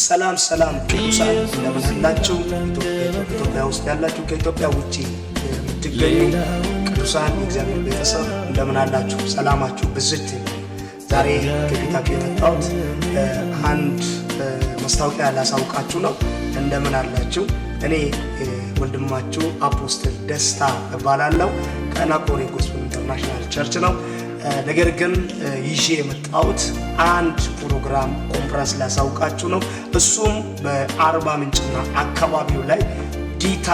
ሰላም ቅዱሳን እንደምን አላችሁ? ኢትዮጵያ ውስጥ ያላችሁ ከኢትዮጵያ ውጪ የምትገኙ ቅዱሳን የእግዚአብሔር ቤተሰብ እንደምን አላችሁ? ሰላማችሁ ብዝት። ዛሬ ከቤታችሁ የመጣሁት አንድ ማስታወቂያ ላሳውቃችሁ ነው። እንደምን አላችሁ? እኔ ወንድማችሁ አፖስትል ደስታ እባላለሁ ከናቆሬ ጎስፔል ኢንተርናሽናል ቸርች ነው። ነገር ግን ይዤ የመጣሁት አንድ ፕሮግራም ኮንፈረንስ ላሳውቃችሁ ነው። እሱም በአርባ ምንጭና አካባቢው ላይ ዲታ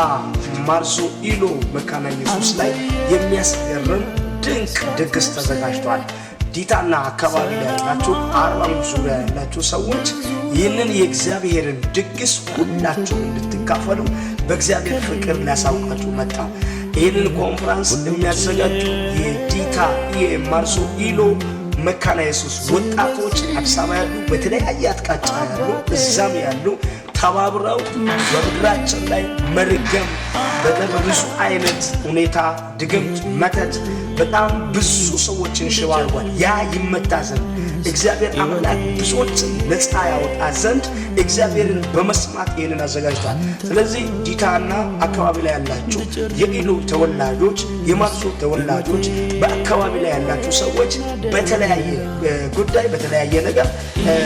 ማርሶ ኢሎ መካነ ኢየሱስ ላይ የሚያስገርም ድንቅ ድግስ ተዘጋጅቷል። ዲታና አካባቢ ላይ ያላችሁ አርባ ምንጭ ዙሪያ ያላችሁ ሰዎች ይህንን የእግዚአብሔርን ድግስ ሁላችሁ እንድትካፈሉ በእግዚአብሔር ፍቅር ላሳውቃችሁ መጣ። ይህንን ኮንፈረንስ የሚያዘጋጁ የዲታ የማርሶ ኢሎ መካነ ኢየሱስ ወጣቶች አዲስ አበባ ያሉ በተለያየ አቅጣጫ ያሉ እዛም ያሉ ተባብረው በምድራችን ላይ መርገም በብዙ አይነት ሁኔታ ድግምት፣ መተት በጣም ብዙ ሰዎችን ሽባ አድርጓል። ያ ይመታ ዘንድ እግዚአብሔር አምላክ ብዙዎችን ነፃ ያወጣ ዘንድ እግዚአብሔርን በመስማት ይህንን አዘጋጅቷል። ስለዚህ ዲታና አካባቢ ላይ ያላችሁ የኢሎ ተወላጆች፣ የማርሶ ተወላጆች፣ በአካባቢ ላይ ያላችሁ ሰዎች በተለያየ ጉዳይ በተለያየ ነገር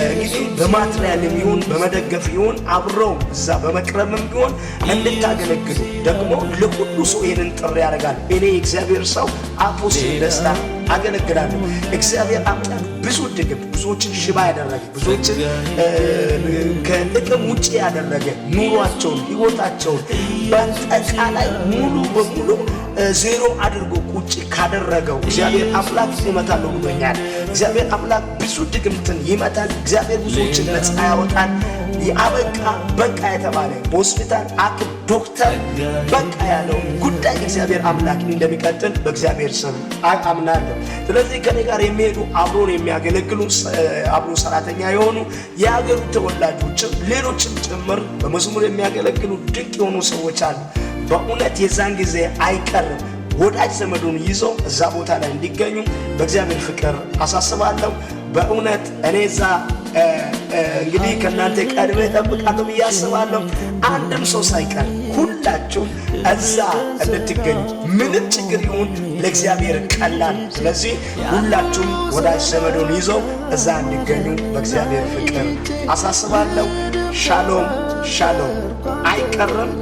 እንግዲህ በማትሪያልም ይሁን በመደገፍ ይሁን አብረው እዛ በመቅረብም ቢሆን እንድታገለግሉ ደግሞ ለሁሉ ሰው ይህንን ጥሪ ያደርጋል። እኔ እግዚአብሔር ሰው አፖስትል ደስታ አገለግላለሁ። እግዚአብሔር አምላክ ብዙ ድግም ብዙዎችን ሽባ ያደረገ ብዙዎችን ከጥቅም ውጪ ያደረገ ኑሯቸውን ህይወታቸውን በአጠቃላይ ሙሉ በሙሉ ዜሮ አድርጎ ቁጭ ካደረገው እግዚአብሔር አምላክ ይመታል ብሎኛል። እግዚአብሔር አምላክ ብዙ ድግምትን ይመታል። እግዚአብሔር ብዙዎችን ነፃ ያወጣል። የአበቃ በቃ የተባለ በሆስፒታል አክም ዶክተር በቃ ያለው ጉዳይ እግዚአብሔር አምላክ እንደሚቀጥል በእግዚአብሔር ስም አምናለሁ። ስለዚህ ከኔ ጋር የሚሄዱ አብሮን የሚያገለግሉ አብሮ ሰራተኛ የሆኑ የሀገሩ ተወላጆችም ሌሎችም ጭምር በመዝሙር የሚያገለግሉ ድንቅ የሆኑ ሰዎች አሉ። በእውነት የዛን ጊዜ አይቀርም ወዳጅ ዘመዱን ይዞ እዛ ቦታ ላይ እንዲገኙ በእግዚአብሔር ፍቅር አሳስባለሁ። በእውነት እኔ እዛ እንግዲህ ከእናንተ ቀድሜ እጠብቃለሁ ብዬ አስባለሁ። አንድም ሰው ሳይቀር ሁላችሁም እዛ እንድትገኙ ምንም ችግር ይሁን ለእግዚአብሔር ቀላል። ስለዚህ ሁላችሁም ወዳጅ ዘመዱን ይዘው እዛ እንዲገኙ በእግዚአብሔር ፍቅር አሳስባለሁ። ሻሎም ሻሎም። አይቀርም።